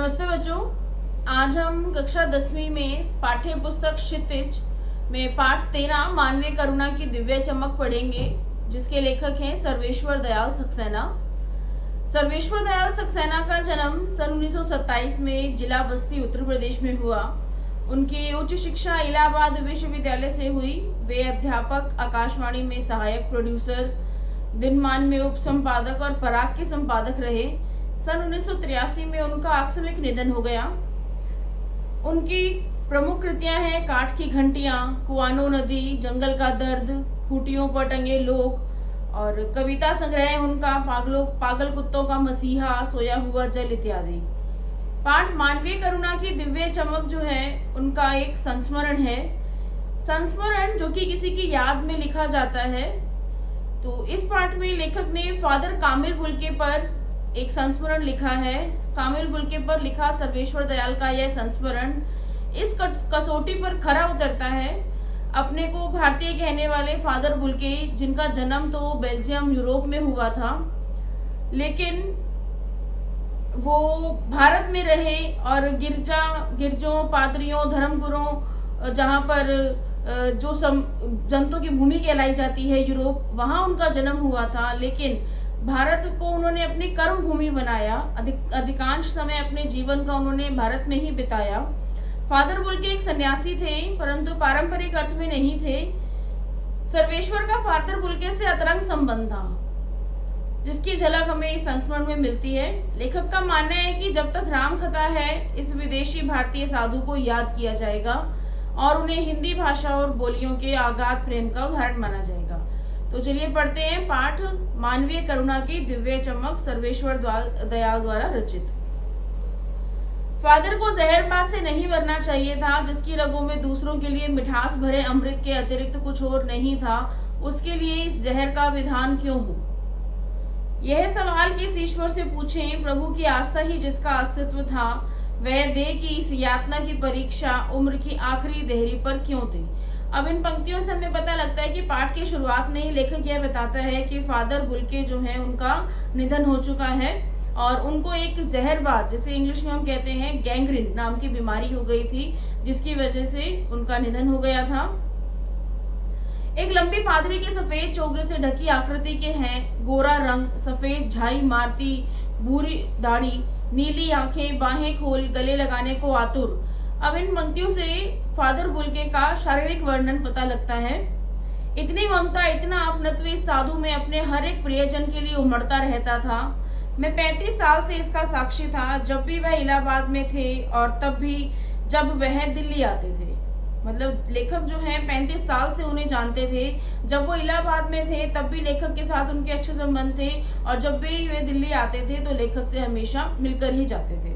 नमस्ते बच्चों। आज हम कक्षा 10वीं में पाठ्य पुस्तक क्षितिज में पाठ 13 मानवीय करुणा की दिव्य चमक पढ़ेंगे, जिसके लेखक हैं सर्वेश्वर दयाल सक्सेना। सर्वेश्वर दयाल सक्सेना का जन्म सन 1927 में जिला बस्ती उत्तर प्रदेश में हुआ। उनकी उच्च शिक्षा इलाहाबाद विश्वविद्यालय से हुई। वे अध्यापक, आकाशवाणी में सहायक प्रोड्यूसर, दिनमान में उप संपादक और पराग के संपादक रहे। सन 1983 में उनका आकस्मिक निधन हो गया। उनकी प्रमुख कृतियां हैं काठ की घंटियां, कुआनो नदी, जंगल का दर्द, खूंटियों पर टंगे लोग और कविता संग्रह उनका पागल कुत्तों का मसीहा, सोया हुआ जल इत्यादि। पाठ मानवीय करुणा की दिव्य चमक जो है उनका एक संस्मरण है। संस्मरण जो कि किसी की याद में लिखा जाता है। तो इस पाठ में लेखक ने फादर कामिल बुल्के पर एक संस्मरण लिखा है। कामिल बुल्के पर लिखा सर्वेश्वर दयाल का यह संस्मरण इस कसौटी पर खरा उतरता है। अपने को भारतीय कहने वाले फादर बुल्के, जिनका जन्म तो बेल्जियम यूरोप में हुआ था, लेकिन वो भारत में रहे और गिरजों, पादरियों, धर्मगुरुओं, जहाँ पर जो जनतों की भूमि कहलाई जाती है यूरोप, वहां उनका जन्म हुआ था। लेकिन भारत को उन्होंने अपनी कर्म भूमि बनाया। अधिकांश समय अपने जीवन का उन्होंने भारत में ही बिताया। फादर बुल्के एक सन्यासी थे, परंतु पारंपरिक अर्थ में नहीं थे। सर्वेश्वर का फादर बुल्के से अतरंग संबंध था, जिसकी झलक हमें इस संस्मरण में मिलती है। लेखक का मानना है कि जब तक राम कथा है, इस विदेशी भारतीय साधु को याद किया जाएगा और उन्हें हिंदी भाषा और बोलियों के आगाध प्रेम का उदाहरण माना जाएगा। तो चलिए पढ़ते हैं पाठ मानवीय करुणा की दिव्य चमक, सर्वेश्वर दयाल द्वारा रचित। फादर को जहरबाद से नहीं मरना चाहिए था, जिसकी रगों में दूसरों के लिए मिठास भरे अमृत के अतिरिक्त कुछ और नहीं था। उसके लिए इस जहर का विधान क्यों हो? यह सवाल किस ईश्वर से पूछें? प्रभु की आस्था ही जिसका अस्तित्व था, वह दे कि इस यातना की परीक्षा उम्र की आखिरी देहरी पर क्यों दे? अब इन पंक्तियों से हमें पता लगता है कि पाठ की शुरुआत में ही लेखक यह बताता है कि फादर बुल्के जो है उनका निधन हो चुका है और उनको एक जहरबाद, जिसे इंग्लिश में हम कहते हैं गैंग्रीन नाम की बीमारी हो गई थी, जिसकी वजह से उनका निधन हो गया था। एक लंबी पादरी के सफेद चोगे से ढकी आकृति के हैं, गोरा रंग, सफेद झाई मारती भूरी दाढ़ी, नीली आंखें, बाहें खोल गले लगाने को आतुर। अब इन पंक्तियों से फादर बुल्के का शारीरिक वर्णन पता लगता है। इतनी ममता, इतना अपनत्व इस साधु में अपने हर एक प्रियजन के लिए उमड़ता रहता था। मैं 35 साल से इसका साक्षी था, जब भी वह इलाहाबाद में थे और तब भी जब वह दिल्ली आते थे। मतलब लेखक जो है 35 साल से उन्हें जानते थे। जब वो इलाहाबाद में थे तब भी लेखक के साथ उनके अच्छे संबंध थे और जब भी वे दिल्ली आते थे तो लेखक से हमेशा मिलकर ही जाते थे।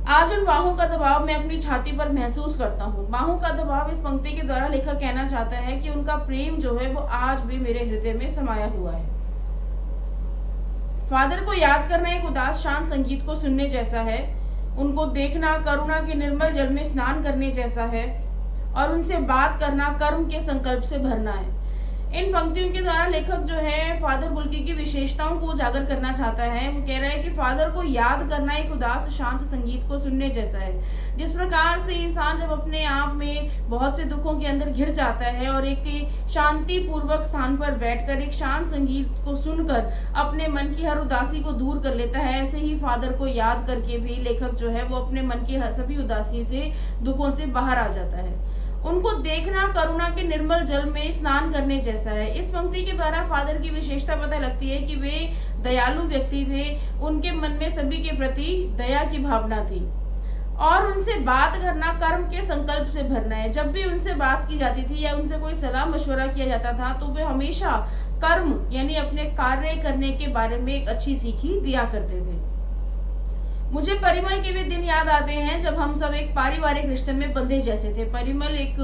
आज उन बाहों का दबाव मैं अपनी छाती पर महसूस करता हूँ। बाहों का दबाव इस पंक्ति के द्वारा लेखक कहना चाहता है कि उनका प्रेम जो है वो आज भी मेरे हृदय में समाया हुआ है। फादर को याद करना एक उदास शांत संगीत को सुनने जैसा है। उनको देखना करुणा के निर्मल जल में स्नान करने जैसा है और उनसे बात करना कर्म के संकल्प से भरना है। इन पंक्तियों के द्वारा लेखक जो है फादर बुल्के की विशेषताओं को उजागर करना चाहता है। वो कह रहा है कि फादर को याद करना एक उदास शांत संगीत को सुनने जैसा है। जिस प्रकार से इंसान जब अपने आप में बहुत से दुखों के अंदर घिर जाता है और एक शांति पूर्वक स्थान पर बैठकर एक शांत संगीत को सुनकर अपने मन की हर उदासी को दूर कर लेता है, ऐसे ही फादर को याद करके भी लेखक जो है वो अपने मन की सभी उदासी से, दुखों से बाहर आ जाता है। उनको देखना करुणा के निर्मल जल में स्नान करने जैसा है। इस पंक्ति के द्वारा फादर की विशेषता पता लगती है कि वे दयालु व्यक्ति थे। उनके मन में सभी के प्रति दया की भावना थी और उनसे बात करना कर्म के संकल्प से भरना है। जब भी उनसे बात की जाती थी या उनसे कोई सलाह मशवरा किया जाता था तो वे हमेशा कर्म यानी अपने कार्य करने के बारे में एक अच्छी सीखी दिया करते थे। मुझे परिमल के वे दिन याद आते हैं जब हम सब एक पारिवारिक रिश्ते में बंधे जैसे थे। परिमल एक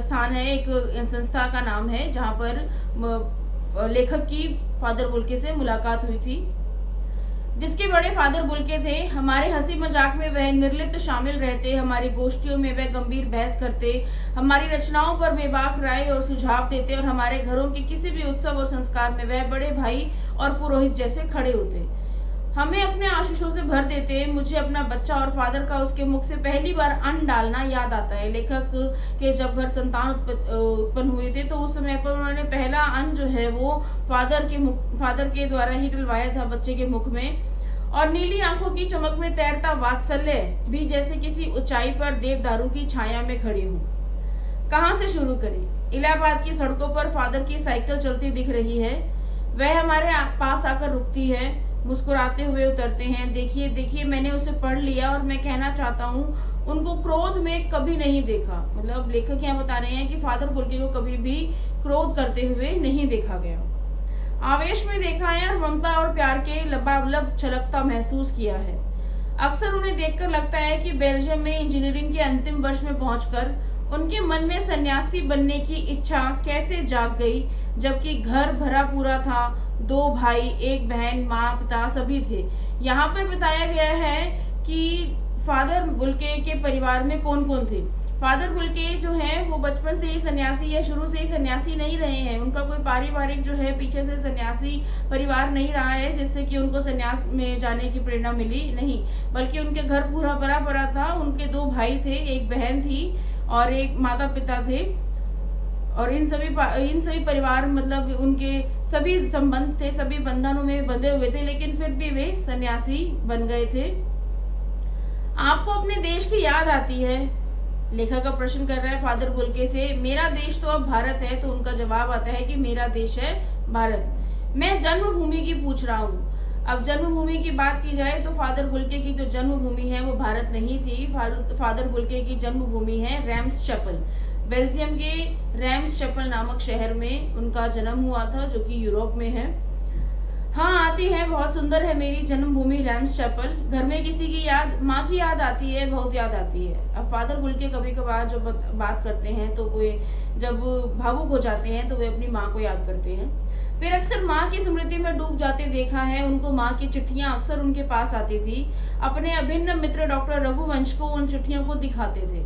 स्थान है, एक संस्था का नाम है, जहाँ पर लेखक की फादर बुल्के से मुलाकात हुई थी, जिसके बड़े फादर बुल्के थे। हमारे हंसी मजाक में वह निर्लिप्त शामिल रहते, हमारी गोष्ठियों में वह गंभीर बहस करते, हमारी रचनाओं पर बेबाक राय और सुझाव देते और हमारे घरों के किसी भी उत्सव और संस्कार में वह बड़े भाई और पुरोहित जैसे खड़े होते। हमें अपने आशीषों से भर देते। मुझे अपना बच्चा और फादर का उसके मुख से पहली बार अन्न डालना याद आता है। लेखक के जब घर संतान उत्पन्न हुए थे तो उस समय पर उन्होंने पहला अन्न जो है वो फादर के द्वारा ही डलवाया था बच्चे के मुख में। और नीली आंखों की चमक में तैरता वात्सल्य भी जैसे किसी ऊंचाई पर देवदारू की छाया में खड़ी हूँ। कहाँ से शुरू करें? इलाहाबाद की सड़कों पर फादर की साइकिल चलती दिख रही है। वह हमारे पास आकर रुकती है, मुस्कुराते हुए उतरते हैं। देखिए देखिए, मैंने उसे पढ़ लिया और मैं कहना चाहता हूँ उनको क्रोध में कभी नहीं देखा। मतलब लेखक यहाँ बता रहे हैं कि फादर बुल्के को कभी भी क्रोध करते हुए नहीं देखा गया। आवेश में देखा है और ममता और प्यार के लबालब छलकता महसूस किया है। अक्सर उन्हें देखकर लगता है कि बेल्जियम में इंजीनियरिंग के अंतिम वर्ष में पहुंचकर उनके मन में सन्यासी बनने की इच्छा कैसे जाग गई, जबकि घर भरा पूरा था। 2 भाई, 1 बहन, माँ, पिता सभी थे। यहाँ पर बताया गया है कि फादर बुल्के के परिवार में कौन कौन थे। फादर बुल्के जो है वो बचपन से ही सन्यासी या शुरू से ही सन्यासी नहीं रहे हैं। उनका कोई पारिवारिक जो है पीछे से सन्यासी परिवार नहीं रहा है जिससे कि उनको सन्यास में जाने की प्रेरणा मिली, नहीं, बल्कि उनके घर पूरा भरा पड़ा था। उनके 2 भाई थे, 1 बहन थी और एक माता पिता थे। और इन सभी परिवार मतलब उनके सभी संबंध थे, सभी बंधनों में बंधे हुए थे, लेकिन फिर भी वे सन्यासी बन गए थे। आपको अपने देश की याद आती है? लेखक का प्रश्न कर रहा है फादर बुल्के से। मेरा देश तो अब भारत है, तो उनका जवाब आता है कि मेरा देश है भारत। मैं जन्मभूमि की पूछ रहा हूँ। अब जन्मभूमि की बात की जाए तो फादर बुल्के की जो जन्मभूमि है वो भारत नहीं थी। फादर बुल्के की जन्मभूमि है रैम्स चैपल। बेल्जियम के रैम्स चैपल नामक शहर में उनका जन्म हुआ था, जो कि यूरोप में है। हाँ, आती है, बहुत सुंदर है मेरी जन्मभूमि रैम्स चैपल। घर में किसी की याद, माँ की याद आती है, बहुत याद आती है। अब फादर बुल्के कभी कभार जब बात करते हैं तो वे जब भावुक हो जाते हैं तो वे अपनी माँ को याद करते हैं। फिर अक्सर माँ की स्मृति में डूब जाते देखा है उनको। माँ की चिट्ठियां अक्सर उनके पास आती थी। अपने अभिन्न मित्र डॉक्टर रघुवंश को उन चिट्ठियों को दिखाते थे।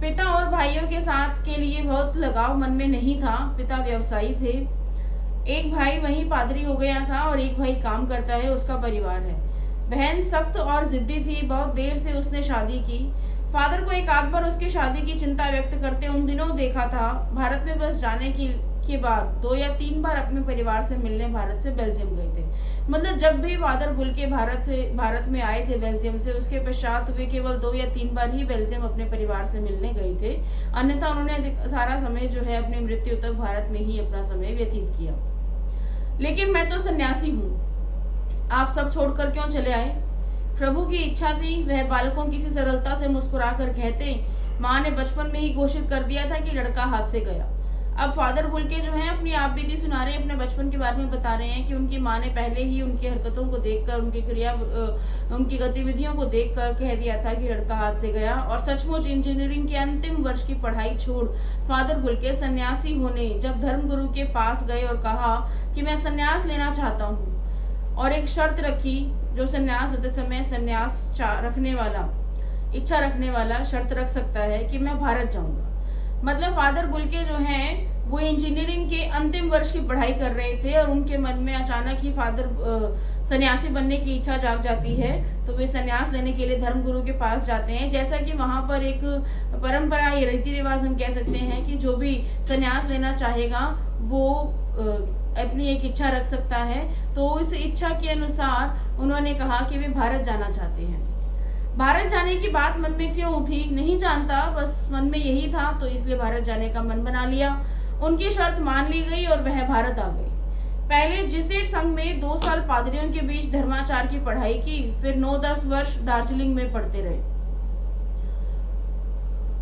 पिता और भाइयों के साथ के लिए बहुत लगाव मन में नहीं था। पिता व्यवसायी थे, एक भाई वहीं पादरी हो गया था और एक भाई काम करता है, उसका परिवार है। बहन सख्त और जिद्दी थी, बहुत देर से उसने शादी की। फादर को एक आध बार उसकी शादी की चिंता व्यक्त करते उन दिनों देखा था। भारत में बस जाने के बाद 2 या 3 बार अपने परिवार से मिलने भारत से बेल्जियम गए थे। मतलब जब भी फादर बुल्के भारत में आए थे बेल्जियम से, उसके पश्चात वे केवल 2 या 3 बार ही बेल्जियम अपने परिवार से मिलने गए थे। अन्यथा उन्होंने सारा समय जो है अपनी मृत्यु तक भारत में ही अपना समय व्यतीत किया। लेकिन मैं तो सन्यासी हूँ, आप सब छोड़कर क्यों चले आए? प्रभु की इच्छा थी, वह बालकों की सी सरलता से मुस्कुराकर कहते। माँ ने बचपन में ही घोषित कर दिया था कि लड़का हाथ से गया। अब फादर बुल्के जो है अपनी आप बीती सुना रहे हैं, अपने बचपन के बारे में बता रहे हैं कि उनकी माँ ने पहले ही उनकी हरकतों को देखकर, उनकी गतिविधियों को देखकर कह दिया था कि लड़का हाथ से गया। और सचमुच इंजीनियरिंग के अंतिम वर्ष की पढ़ाई छोड़ फादर बुल्के सन्यासी होने जब धर्मगुरु के पास गए और कहा कि मैं सन्यास लेना चाहता हूँ, और एक शर्त रखी, जो सन्यास लेते समय सन्यास इच्छा रखने वाला शर्त रख सकता है कि मैं भारत जाऊंगा। मतलब फादर बुल्के जो हैं वो इंजीनियरिंग के अंतिम वर्ष की पढ़ाई कर रहे थे और उनके मन में अचानक ही सन्यासी बनने की इच्छा जाग जाती है, तो वे सन्यास लेने के लिए धर्मगुरु के पास जाते हैं। जैसा कि वहां पर एक परंपरा या रीति रिवाज हम कह सकते हैं कि जो भी सन्यास लेना चाहेगा वो अपनी एक इच्छा रख सकता है। तो इस इच्छा के अनुसार उन्होंने कहा कि वे भारत जाना चाहते हैं। भारत जाने की बात मन में क्यों उठी नहीं जानता, बस मन में यही था, तो इसलिए भारत जाने का मन बना लिया। उनकी शर्त मान ली गई और वह भारत आ गए। पहले जिसेट संघ में 2 साल पादरियों के बीच धर्माचार की पढ़ाई की, फिर 9-10 वर्ष दार्जिलिंग में पढ़ते रहे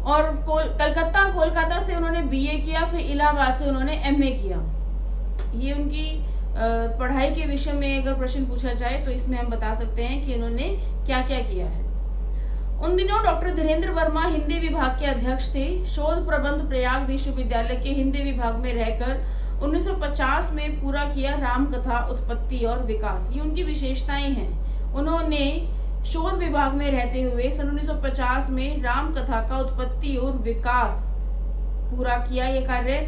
और कोलकाता से उन्होंने बीए किया, फिर इलाहाबाद से उन्होंने एमए किया। ये उनकी पढ़ाई के विषय में अगर प्रश्न पूछा जाए तो इसमें हम बता सकते हैं कि उन्होंने क्या क्या किया है। उन दिनों डॉक्टर धीरेन्द्र वर्मा हिंदी विभाग के अध्यक्ष थे। शोध प्रबंध प्रयाग विश्वविद्यालय के हिंदी विभाग में रहकर 1950 में पूरा किया राम कथा उत्पत्ति और विकास। ये उनकी विशेषताएं हैं। उन्होंने शोध विभाग में रहते हुए सन 1950 में राम कथा का उत्पत्ति और विकास पूरा किया ये कार्य।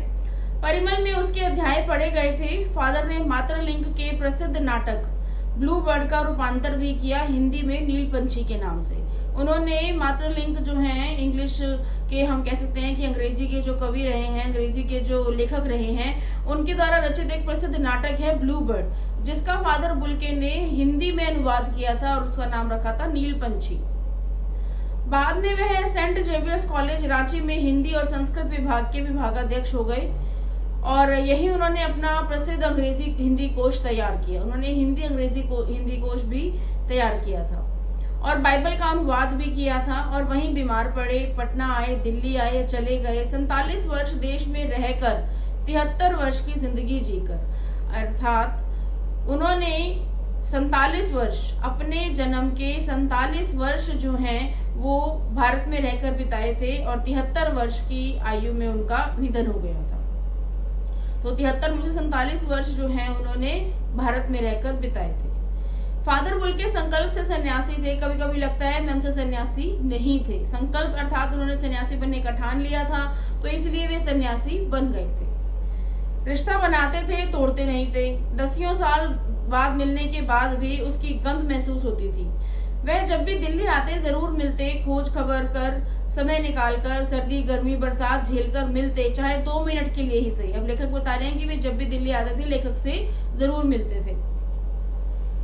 परिमल में उसके अध्याय पढ़े गए थे। फादर ने मातृलिंग के प्रसिद्ध नाटक ब्लू बर्ड का रूपांतर भी किया हिंदी में नील पंछी के नाम से। उन्होंने मातृलिंग जो हैं इंग्लिश के, हम कह सकते हैं कि अंग्रेजी के जो कवि रहे हैं, अंग्रेजी के जो लेखक रहे हैं, उनके द्वारा रचित एक प्रसिद्ध नाटक है ब्लू बर्ड, जिसका फादर बुल्के ने हिंदी में अनुवाद किया था और उसका नाम रखा था नील पंछी। बाद में वह सेंट जेवियर्स कॉलेज रांची में हिंदी और संस्कृत विभाग के विभागाध्यक्ष हो गए और यही उन्होंने अपना प्रसिद्ध अंग्रेजी हिंदी कोश तैयार किया। उन्होंने हिंदी कोश भी तैयार किया था और बाइबल का अनुवाद भी किया था। और वहीं बीमार पड़े, पटना आए, दिल्ली आए, चले गए। 47 वर्ष देश में रहकर 73 वर्ष की जिंदगी जीकर, अर्थात उन्होंने 47 वर्ष, अपने जन्म के 47 वर्ष जो हैं वो भारत में रहकर बिताए थे और 73 वर्ष की आयु में उनका निधन हो गया था। तो 73 में से 47 वर्ष जो हैं उन्होंने भारत में रहकर बिताए थे। फादर बुल्के संकल्प से सन्यासी थे। कभी कभी लगता है मन से सन्यासी नहीं थे। संकल्प अर्थात उन्होंने सन्यासी बनने का ठान लिया था, तो इसलिए वे सन्यासी बन गए थे। रिश्ता बनाते थे, तोड़ते नहीं थे। 10 साल बाद मिलने के बाद भी उसकी गंध महसूस होती थी। वह जब भी दिल्ली आते जरूर मिलते, खोज खबर कर, समय निकालकर, सर्दी गर्मी बरसात झेलकर मिलते, चाहे 2 मिनट के लिए ही सही। अब लेखक बता रहे हैं कि वे जब भी दिल्ली आते थे लेखक से जरूर मिलते थे।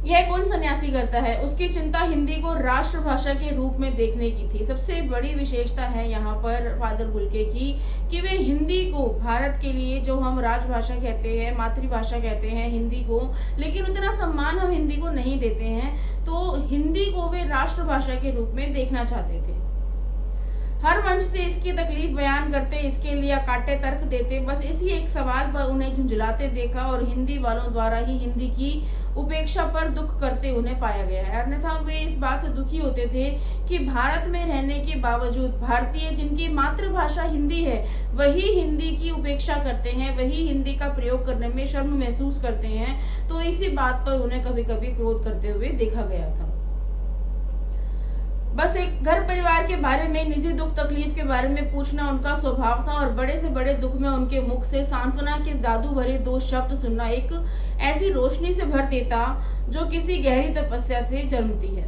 यह कौन सन्यासी करता है? उसकी चिंता हिंदी को राष्ट्रभाषा के रूप में देखने की थी। सबसे बड़ी विशेषता है यहाँ पर फादर बुल्के की कि वे हिंदी को भारत के लिए, जो हम राजभाषा कहते हैं, मातृभाषा कहते हैं हिंदी को, लेकिन उतना सम्मान हम हिंदी को नहीं देते हैं, तो हिंदी को वे राष्ट्रभाषा के रूप में देखना चाहते थे। हर मंच से इसकी तकलीफ बयान करते, इसके लिए काटे तर्क देते। बस इसी एक सवाल पर उन्हें झुंझलाते देखा और हिंदी वालों द्वारा ही हिंदी की उपेक्षा पर दुख करते उन्हें पाया गया है। अन्यथा वे इस बात से दुखी होते थे कि भारत में रहने के बावजूद भारतीय जिनकी मातृभाषा हिंदी है वही हिंदी की उपेक्षा करते हैं, वही हिंदी का प्रयोग करने में शर्म महसूस करते हैं। तो इसी बात पर उन्हें कभी कभी क्रोध करते हुए देखा गया था। बस एक घर परिवार के बारे में, निजी दुख तकलीफ के बारे में पूछना उनका स्वभाव था और बड़े से बड़े दुख में उनके मुख से सांत्वना के जादू भरे 2 शब्द सुनना एक ऐसी रोशनी से भर देता जो किसी गहरी तपस्या से जन्मती है।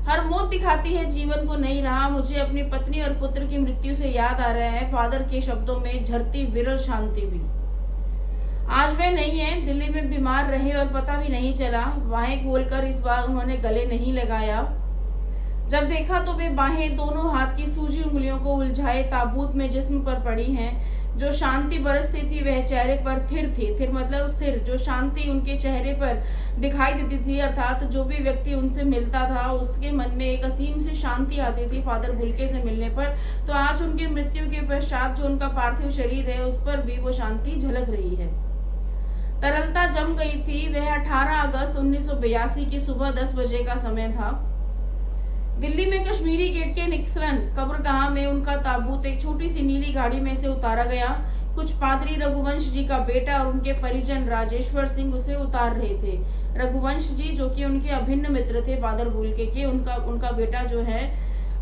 हर मौत दिखाती है जीवन को नहीं रहा। मुझे अपनी पत्नी और पुत्र की मृत्यु से याद आ रहा है फादर के शब्दों में झरती विरल शांति भी। आज वे नहीं है, दिल्ली में बीमार रहे और पता भी नहीं चला। बाहें खोलकर इस बार उन्होंने गले नहीं लगाया। जब देखा तो वे बाहें दोनों हाथ की सूजी उंगलियों को उलझाए ताबूत में जिस्म पर पड़ी हैं। जो शांति बरसती थी वह चेहरे पर थिर थी। थिर मतलब स्थिर। जो शांति उनके चेहरे पर दिखाई देती थी, अर्थात जो भी व्यक्ति उनसे मिलता था उसके मन में एक असीम सी शांति आती थी फादर बुल्के से मिलने पर। तो आज उनकी मृत्यु के पश्चात जो उनका पार्थिव शरीर है उस पर भी वो शांति झलक रही है। तरलता जम गई थी। वह 18 अगस्त 1982 की सुबह 10 बजे का समय था। दिल्ली में कश्मीरी गेट के निक्सन कब्रगाह में उनका ताबूत एक छोटी सी नीली गाड़ी में से उतारा गया। कुछ पादरी रघुवंश जी का बेटा और उनके परिजन राजेश्वर सिंह उसे उतार रहे थे। रघुवंश जी जो कि उनके अभिन्न मित्र थे फादर बुल्के के, उनका बेटा जो है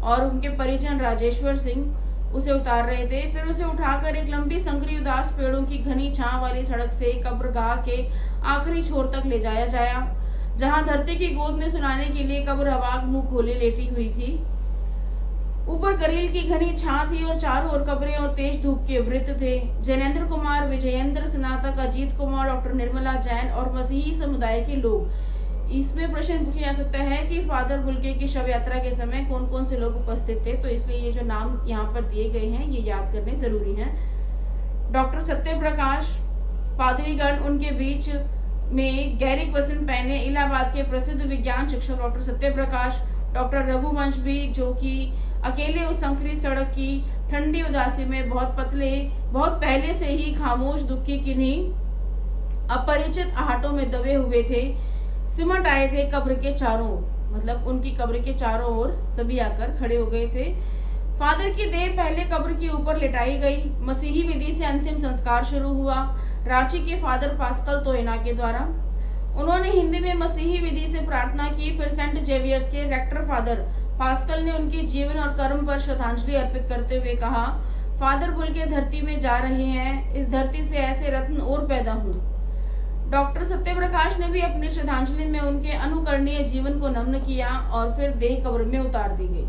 और उनके परिजन राजेश्वर सिंह उसे उतार रहे थे। फिर उसे उठाकर एक लंबी संकरी उदास पेड़ों की घनी छांव वाली सड़क से कब्रगाह के आखिरी छोर तक ले जाया जाया, जहां धरती की गोद में सुनाने के लिए कब्र अवाक मुंह खोले लेटी हुई थी। ऊपर गरील की घनी छां थी और चारों ओर कब्रें और तेज धूप के वृत्त थे। जैनेन्द्र कुमार, विजयेंद्र स्नातक, अजीत कुमार, डॉक्टर निर्मला जैन और मसीही समुदाय के लोग। इसमें प्रश्न पूछा जा सकता है कि फादर बुल्के की शव यात्रा के समय कौन कौन से लोग उपस्थित थे, तो इसलिए ये जो नाम यहाँ पर दिए गए हैं ये याद करने जरूरी है। डॉक्टर सत्यप्रकाश, पादरीगण, उनके बीच में गैरिक वस्त्र पहने इलाहाबाद के प्रसिद्ध विज्ञान शिक्षक डॉक्टर सत्यप्रकाश, डॉक्टर रघुवंश भी जो कि अकेले उस संकरी सड़क की ठंडी उदासी में बहुत पतले, बहुत पहले से ही खामोश दुख की किन्हीं अपरिचित आहटों में दबे हुए थे, सिमट आए थे कब्र के चारों ओर। मतलब उनकी कब्र के चारों ओर सभी आकर खड़े हो गए थे। फादर की देह पहले कब्र के ऊपर लिटाई गई। मसीही विधि से अंतिम संस्कार शुरू हुआ रांची के फादर पास्कल तोयना के द्वारा। उन्होंने हिंदी में मसीही विधि से प्रार्थना की। फिर सेंट जेवियर्स के रेक्टर फादर पास्कल ने उनके जीवन और कर्म पर श्रद्धांजलि अर्पित करते हुए कहा, फादर बुल्के धरती में जा रहे हैं, इस धरती से ऐसे रत्न और पैदा हों। डॉक्टर सत्यप्रकाश ने भी अपनी श्रद्धांजलि में उनके अनुकरणीय जीवन को नमन किया और फिर देह कब्र में उतार दी गई।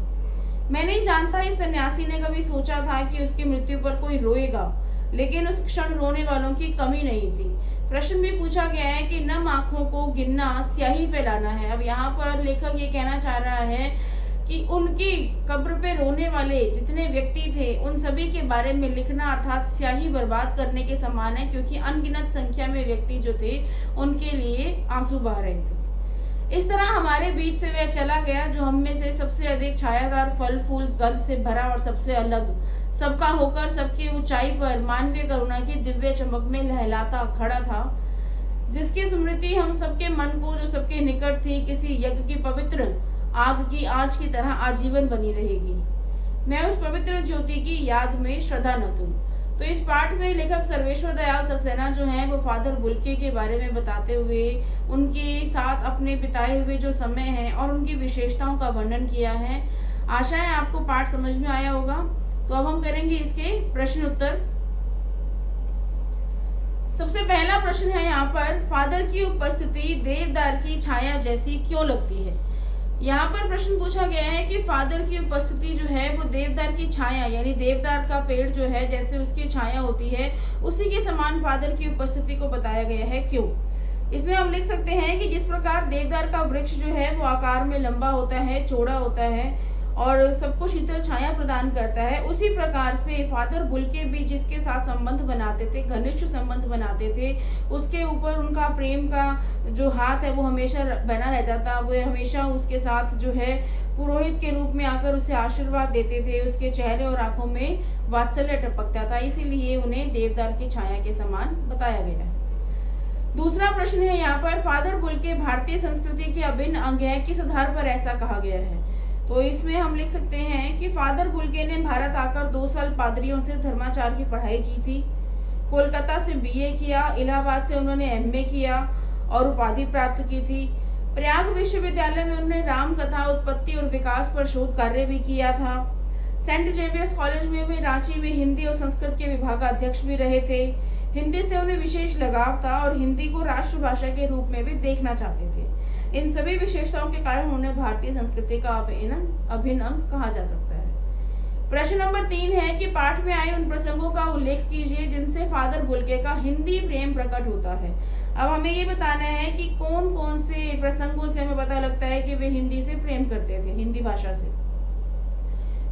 मैं नहीं जानता इस सन्यासी ने कभी सोचा था कि उसकी मृत्यु पर कोई रोएगा, लेकिन उस क्षण रोने वालों की कमी नहीं थी। प्रश्न भी पूछा गया है कि नम आंखों को गिनना स्याही फैलाना है। अब यहाँ पर लेखक ये कहना चाह रहा है कि उनकी कब्र पे रोने वाले जितने व्यक्ति थे उन सभी के बारे में लिखना अर्थात स्याही बर्बाद करने के समान है, क्योंकि अनगिनत संख्या में व्यक्ति जो थे उनके लिए आंसू बहा रहे थे। इस तरह हमारे बीच से वह चला गया जो हम में से सबसे अधिक छायादार, फल फूल गंध से भरा और सबसे अलग, सबका होकर सबकी ऊंचाई पर मानवीय करुणा की दिव्य चमक में लहलाता खड़ा था, जिसकी स्मृति हम सबके मन को, जो सबके निकट थी, किसी यज्ञ की पवित्र आग की आंच की तरह आजीवन बनी रहेगी। मैं उस पवित्र ज्योति की याद में श्रद्धा न दूं। तो इस पाठ में लेखक सर्वेश्वर दयाल सक्सेना जो है वो फादर बुल्के के बारे में बताते हुए उनके साथ अपने बिताए हुए जो समय है और उनकी विशेषताओं का वर्णन किया है। आशा है आपको पाठ समझ में आया होगा। तो अब हम करेंगे इसके प्रश्न उत्तर। सबसे पहला प्रश्न है यहाँ पर, फादर की उपस्थिति देवदार की छाया जैसी क्यों लगती है। यहाँ पर प्रश्न पूछा गया है कि फादर की उपस्थिति जो है वो देवदार की छाया, यानी देवदार का पेड़ जो है जैसे उसकी छाया होती है उसी के समान फादर की उपस्थिति को बताया गया है। क्यों? इसमें हम लिख सकते हैं कि जिस प्रकार देवदार का वृक्ष जो है वो आकार में लंबा होता है, चौड़ा होता है और सबको शीतल छाया प्रदान करता है, उसी प्रकार से फादर बुल्के भी जिसके साथ संबंध बनाते थे, घनिष्ठ संबंध बनाते थे, उसके ऊपर उनका प्रेम का जो हाथ है वो हमेशा बना रहता था। वो हमेशा उसके साथ जो है पुरोहित के रूप में आकर उसे आशीर्वाद देते थे, उसके चेहरे और आंखों में वात्सल्य टपकता था, इसीलिए उन्हें देवदार की छाया के समान बताया गया है। दूसरा प्रश्न है यहाँ पर, फादर बुल्के भारतीय संस्कृति के अभिन्न अंग है, किस आधार पर ऐसा कहा गया है। तो इसमें हम लिख सकते हैं कि फादर बुल्के ने भारत आकर 2 साल पादरियों से धर्माचार की पढ़ाई की थी, कोलकाता से बीए किया, इलाहाबाद से उन्होंने एमए किया और उपाधि प्राप्त की थी। प्रयाग विश्वविद्यालय में उन्होंने राम कथा उत्पत्ति और विकास पर शोध कार्य भी किया था। सेंट जेवियर्स कॉलेज में वे रांची में हिंदी और संस्कृत के विभागाध्यक्ष भी रहे थे। हिंदी से उन्हें विशेष लगाव था और हिंदी को राष्ट्रभाषा के रूप में भी देखना चाहते थे। इन सभी विशेषताओं के कारण उन्हें भारतीय संस्कृति का अभिन्न अंग कहा जा सकता है। प्रश्न नंबर 3 है कि पाठ में आए उन प्रसंगों का उल्लेख कीजिए जिनसे फादर बुल्के का हिंदी प्रेम प्रकट होता है। अब हमें ये बताना है कि कौन कौन से प्रसंगों से हमें पता लगता है कि वे हिंदी से प्रेम करते थे, हिंदी भाषा से।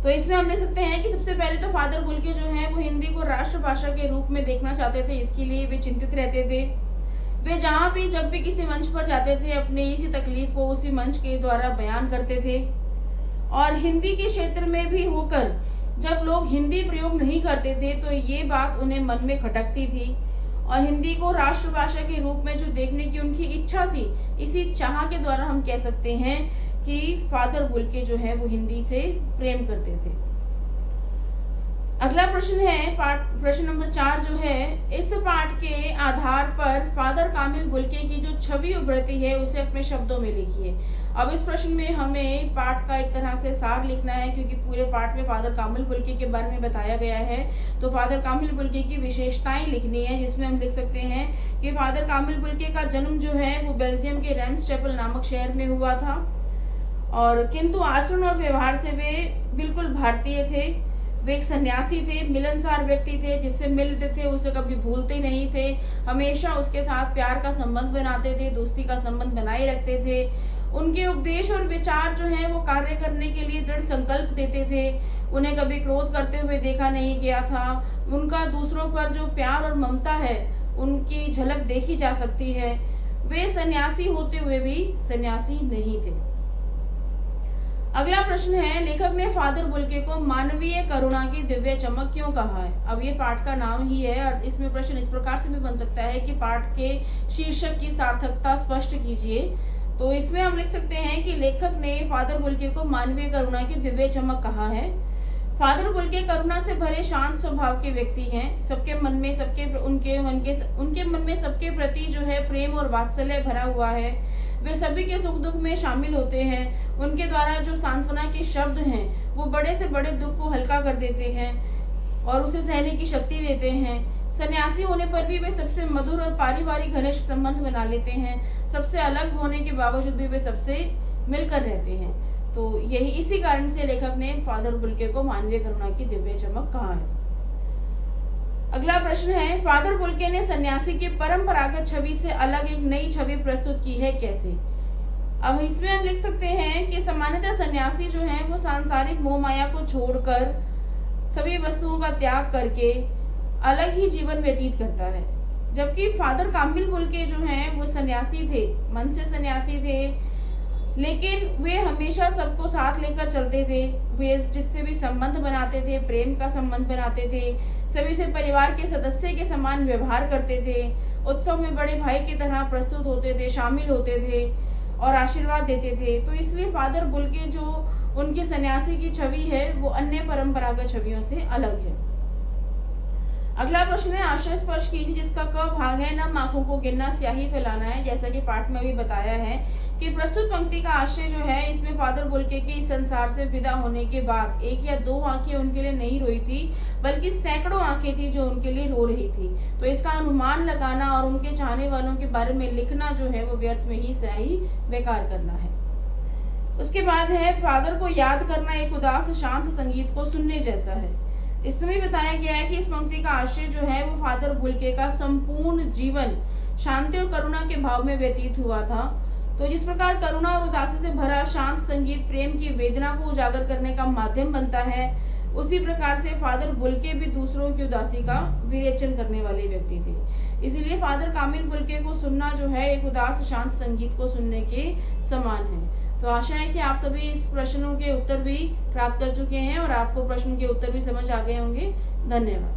तो इसमें हम ले सकते हैं कि सबसे पहले तो फादर बुल्के जो है वो हिंदी को राष्ट्रभाषा के रूप में देखना चाहते थे, इसके लिए वे चिंतित रहते थे। वे जहाँ भी जब भी किसी मंच पर जाते थे अपने इसी तकलीफ को उसी मंच के द्वारा बयान करते थे, और हिंदी के क्षेत्र में भी होकर जब लोग हिंदी प्रयोग नहीं करते थे तो ये बात उन्हें मन में खटकती थी, और हिंदी को राष्ट्रभाषा के रूप में जो देखने की उनकी इच्छा थी, इसी चाह के द्वारा हम कह सकते हैं कि फादर बुल्के जो है वो हिंदी से प्रेम करते थे। अगला प्रश्न है प्रश्न नंबर 4 जो है, इस पाठ के आधार पर फादर कामिल बुल्के की जो छवि उभरती है उसे अपने शब्दों में लिखिए। अब इस प्रश्न में हमें पाठ का एक तरह से सार लिखना है, क्योंकि पूरे पाठ में फादर कामिल बुल्के के बारे में बताया गया है। तो फादर कामिल बुल्के की विशेषताएं लिखनी है, जिसमें हम लिख सकते हैं कि फादर कामिल बुल्के का जन्म जो है वो बेल्जियम के रेम्स चैपल नामक शहर में हुआ था, और किंतु आचरण और व्यवहार से वे बिल्कुल भारतीय थे। वे एक सन्यासी थे, मिलनसार व्यक्ति थे, जिससे मिलते थे उसे कभी भूलते नहीं थे, हमेशा उसके साथ प्यार का संबंध बनाते थे, दोस्ती का संबंध बनाए रखते थे। उनके उपदेश और विचार जो है वो कार्य करने के लिए दृढ़ संकल्प देते थे। उन्हें कभी क्रोध करते हुए देखा नहीं गया था। उनका दूसरों पर जो प्यार और ममता है उनकी झलक देखी जा सकती है। वे सन्यासी होते हुए भी सन्यासी नहीं थे। अगला प्रश्न है, लेखक ने फादर बुल्के को मानवीय करुणा की दिव्य चमक क्यों कहा है। अब ये पाठ का नाम ही है, और इसमें प्रश्न इस प्रकार से भी बन सकता है कि पाठ के शीर्षक की सार्थकता स्पष्ट कीजिए। तो इसमें हम लिख सकते हैं कि लेखक ने फादर बुल्के को मानवीय करुणा की दिव्य चमक कहा है। फादर बुल्के करुणा से भरे शांत स्वभाव के व्यक्ति हैं। सबके मन में उनके मन में सबके प्रति जो है प्रेम और वात्सल्य भरा हुआ है। वे सभी के सुख दुख में शामिल होते हैं। उनके द्वारा जो सांत्वना के शब्द हैं वो बड़े से बड़े दुख को हल्का कर देते हैं और उसे सहने की शक्ति देते हैं। सन्यासी होने पर भी वे सबसे मधुर और पारिवारिक घनिष्ठ संबंध बना लेते हैं। सबसे अलग होने के बावजूद भी वे सबसे मिलकर रहते हैं। तो यही इसी कारण से लेखक ने फादर बुल्के को मानवीय करुणा की दिव्य चमक कहा है। अगला प्रश्न है, फादर बुल्के ने सन्यासी की परंपरागत छवि से अलग एक नई छवि प्रस्तुत की है, कैसे? अब इसमें हम लिख सकते हैं कि सामान्यतः सन्यासी जो है वो सांसारिक मोह माया को छोड़कर सभी वस्तुओं का त्याग करके अलग ही जीवन व्यतीत करता है, जबकि फादर कामिल बुल्के जो हैं वो सन्यासी थे, मन से सन्यासी थे, लेकिन वे हमेशा सबको साथ लेकर चलते थे। वे जिससे भी संबंध बनाते थे, प्रेम का संबंध बनाते थे, सभी से परिवार के सदस्य के समान व्यवहार करते थे, उत्सव में बड़े भाई की तरह प्रस्तुत होते थे, शामिल होते थे और आशीर्वाद देते थे। तो इसलिए फादर बुल्के जो उनके सन्यासी की छवि है वो अन्य परंपरागत छवियों से अलग है। अगला प्रश्न है, आशय स्पर्श कीजिए जिसका क भाग है, नम आंखों को गिनना, स्याही फैलाना है। जैसा कि पाठ में भी बताया है कि प्रस्तुत पंक्ति का आशय जो है, इसमें फादर बुल्के के इस संसार से विदा होने के बाद एक या दो आंखें उनके लिए नहीं रोई थी, बल्कि सैकड़ों आंखें थी जो उनके लिए रो रही थी। तो इसका अनुमान लगाना और उनके चाहने वालों के बारे में लिखना जो है वो व्यर्थ में ही स्याही बेकार करना है। उसके बाद है, फादर को याद करना एक उदास शांत संगीत को सुनने जैसा है। इसमें भी बताया गया है कि इस पंक्ति का आशय जो है वो फादर बुल्के का संपूर्ण जीवन शांति और करुणा के भाव में व्यतीत हुआ था। तो जिस प्रकार करुणा और उदासी से भरा शांत संगीत प्रेम की वेदना को उजागर करने का माध्यम बनता है, उसी प्रकार से फादर बुल्के भी दूसरों की उदासी का विरेचन करने वाले व्यक्ति थे। इसीलिए फादर कामिल बुल्के को सुनना जो है एक उदास शांत संगीत को सुनने के समान है। तो आशा है कि आप सभी इस प्रश्नों के उत्तर भी प्राप्त कर चुके हैं और आपको प्रश्न के उत्तर भी समझ आ गए होंगे। धन्यवाद।